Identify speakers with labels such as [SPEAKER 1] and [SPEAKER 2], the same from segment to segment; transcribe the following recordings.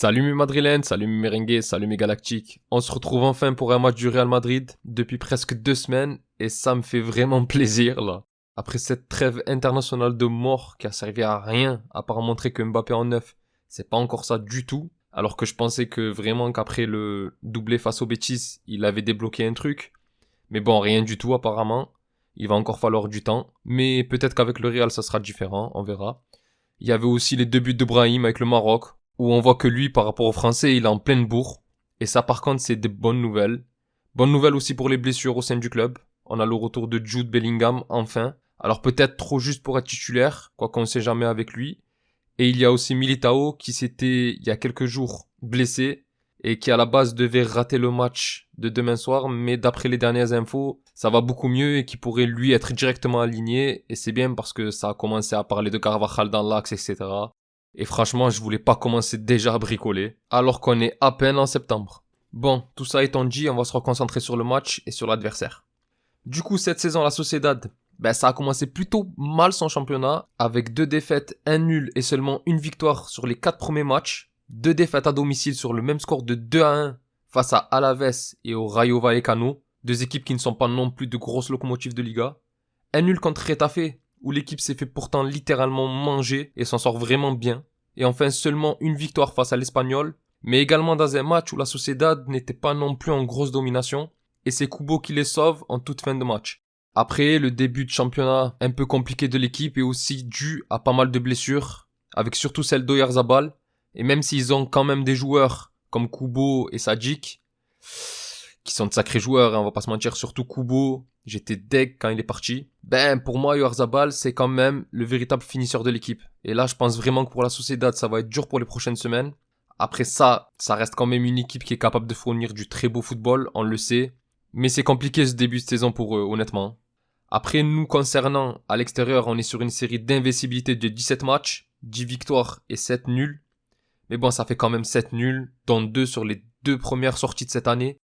[SPEAKER 1] Salut mes Madrilènes, salut mes Merengues, salut mes Galactiques. On se retrouve enfin pour un match du Real Madrid depuis presque 2 semaines et ça me fait vraiment plaisir là. Après cette trêve internationale de mort qui a servi à rien à part montrer que Mbappé en neuf, c'est pas encore ça du tout. Alors que je pensais que vraiment qu'après le doublé face au Betis, il avait débloqué un truc. Mais bon, rien du tout apparemment. Il va encore falloir du temps. Mais peut-être qu'avec le Real ça sera différent, on verra. Il y avait aussi les deux buts de Brahim avec le Maroc, où on voit que lui, par rapport aux Français, il est en pleine bourre. Et ça, par contre, c'est des bonnes nouvelles. Bonne nouvelle aussi pour les blessures au sein du club. On a le retour de Jude Bellingham, enfin. Alors peut-être trop juste pour être titulaire, quoi qu'on ne sait jamais avec lui. Et il y a aussi Militao qui s'était, il y a quelques jours, blessé et qui à la base devait rater le match de demain soir, mais d'après les dernières infos, ça va beaucoup mieux et qui pourrait lui être directement aligné. Et c'est bien parce que ça a commencé à parler de Carvajal dans l'axe, etc. Et franchement, je voulais pas commencer déjà à bricoler, alors qu'on est à peine en septembre. Bon, tout ça étant dit, on va se reconcentrer sur le match et sur l'adversaire. Du coup, cette saison, la Sociedad, ça a commencé plutôt mal son championnat, avec 2 défaites, 1 nul et seulement une victoire sur les 4 premiers matchs. 2 défaites à domicile sur le même score de 2-1 face à Alaves et au Rayo Vallecano, 2 équipes qui ne sont pas non plus de grosses locomotives de Liga. 1 nul contre Retafe, où l'équipe s'est fait pourtant littéralement manger et s'en sort vraiment bien. Et enfin seulement une victoire face à l'Espagnol, mais également dans un match où la Sociedad n'était pas non plus en grosse domination, et c'est Kubo qui les sauve en toute fin de match. Après, le début de championnat un peu compliqué de l'équipe est aussi dû à pas mal de blessures, avec surtout celle d'Oyarzabal, et même s'ils ont quand même des joueurs comme Kubo et Sadjic, qui sont de sacrés joueurs, on va pas se mentir, surtout Kubo, j'étais deg quand il est parti. Pour moi, Oyarzabal, c'est quand même le véritable finisseur de l'équipe. Et là, je pense vraiment que pour la Sociedad, ça va être dur pour les prochaines semaines. Après ça reste quand même une équipe qui est capable de fournir du très beau football, on le sait. Mais c'est compliqué ce début de saison pour eux, honnêtement. Après, nous concernant, à l'extérieur, on est sur une série d'invincibilité de 17 matchs, 10 victoires et 7 nuls. Mais bon, ça fait quand même 7 nuls, dont 2 sur les 2 premières sorties de cette année.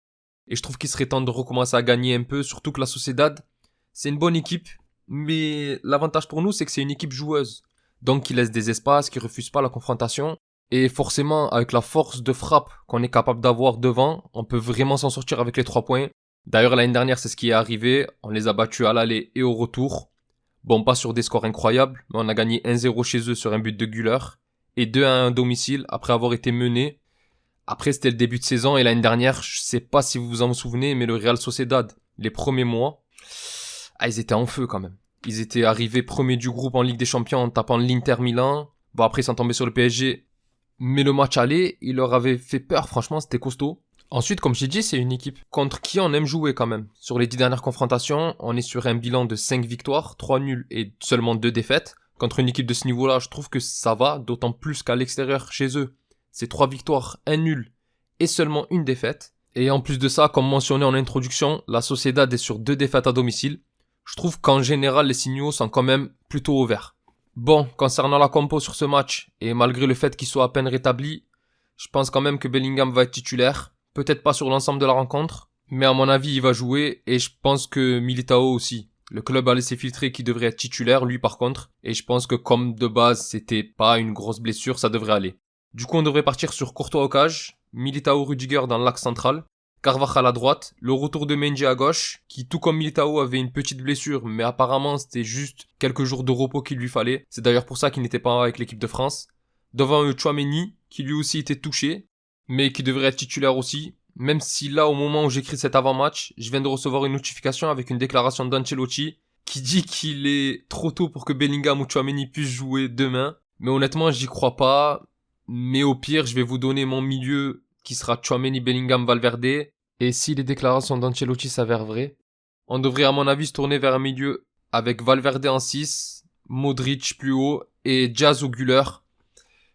[SPEAKER 1] Et je trouve qu'il serait temps de recommencer à gagner un peu, surtout que la Sociedad, c'est une bonne équipe, mais l'avantage pour nous, c'est que c'est une équipe joueuse. Donc qui laisse des espaces, qui refuse pas la confrontation. Et forcément, avec la force de frappe qu'on est capable d'avoir devant, on peut vraiment s'en sortir avec les 3 points. D'ailleurs, l'année dernière, c'est ce qui est arrivé. On les a battus à l'aller et au retour. Bon, pas sur des scores incroyables, mais on a gagné 1-0 chez eux sur un but de Güler. Et 2-1 à domicile après avoir été mené. Après, c'était le début de saison et l'année dernière, je sais pas si vous vous en souvenez, mais le Real Sociedad, les premiers mois, ils étaient en feu quand même. Ils étaient arrivés premiers du groupe en Ligue des Champions en tapant l'Inter Milan. Bon, après, ils sont tombés sur le PSG. Mais le match aller, il leur avait fait peur, franchement, c'était costaud. Ensuite, comme j'ai dit, c'est une équipe contre qui on aime jouer quand même. Sur les 10 dernières confrontations, on est sur un bilan de 5 victoires, 3 nuls et seulement 2 défaites. Contre une équipe de ce niveau-là, je trouve que ça va, d'autant plus qu'à l'extérieur, chez eux, c'est 3 victoires, 1 nul et seulement une défaite. Et en plus de ça, comme mentionné en introduction, la Sociedad est sur 2 défaites à domicile. Je trouve qu'en général, les signaux sont quand même plutôt au vert. Bon, concernant la compo sur ce match, et malgré le fait qu'il soit à peine rétabli, je pense quand même que Bellingham va être titulaire. Peut-être pas sur l'ensemble de la rencontre, mais à mon avis, il va jouer, et je pense que Militao aussi. Le club a laissé filtrer qu'il devrait être titulaire, lui par contre, et je pense que comme de base, c'était pas une grosse blessure, ça devrait aller. Du coup, on devrait partir sur Courtois au cage, Militao Rudiger dans l'axe central, Carvajal à droite, le retour de Mendy à gauche, qui tout comme Militao avait une petite blessure, mais apparemment c'était juste quelques jours de repos qu'il lui fallait. C'est d'ailleurs pour ça qu'il n'était pas avec l'équipe de France. Devant eux, Tchouaméni, qui lui aussi était touché, mais qui devrait être titulaire aussi. Même si là, au moment où j'écris cet avant-match, je viens de recevoir une notification avec une déclaration d'Ancelotti qui dit qu'il est trop tôt pour que Bellingham ou Tchouaméni puissent jouer demain. Mais honnêtement, j'y crois pas. Mais au pire, je vais vous donner mon milieu qui sera Tchouaméni, Bellingham, Valverde. Et si les déclarations d'Ancelotti s'avèrent vraies, on devrait à mon avis se tourner vers un milieu avec Valverde en 6, Modric plus haut et Diaz ou Güler.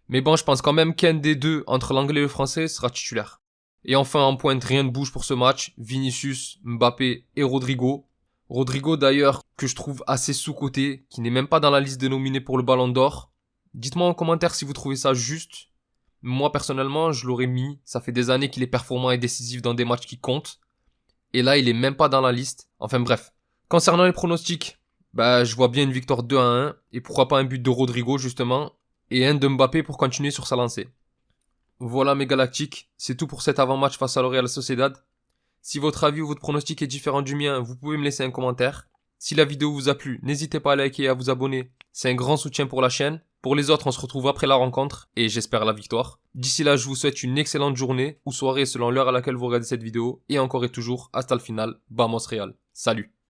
[SPEAKER 1] Mais bon, je pense quand même qu'un des deux, entre l'anglais et le français, sera titulaire. Et enfin, en pointe, rien ne bouge pour ce match. Vinicius, Mbappé et Rodrigo. Rodrigo d'ailleurs, que je trouve assez sous-coté, qui n'est même pas dans la liste des nominés pour le Ballon d'Or. Dites-moi en commentaire si vous trouvez ça juste. Moi, personnellement, je l'aurais mis. Ça fait des années qu'il est performant et décisif dans des matchs qui comptent. Et là, il est même pas dans la liste. Enfin bref. Concernant les pronostics, je vois bien une victoire 2-1. Et pourquoi pas un but de Rodrigo, justement. Et un de Mbappé pour continuer sur sa lancée. Voilà mes galactiques, c'est tout pour cet avant-match face à la Real Sociedad. Si votre avis ou votre pronostic est différent du mien, vous pouvez me laisser un commentaire. Si la vidéo vous a plu, n'hésitez pas à liker et à vous abonner. C'est un grand soutien pour la chaîne. Pour les autres, on se retrouve après la rencontre et j'espère la victoire. D'ici là, je vous souhaite une excellente journée ou soirée selon l'heure à laquelle vous regardez cette vidéo. Et encore et toujours, hasta le final, vamos Real. Salut.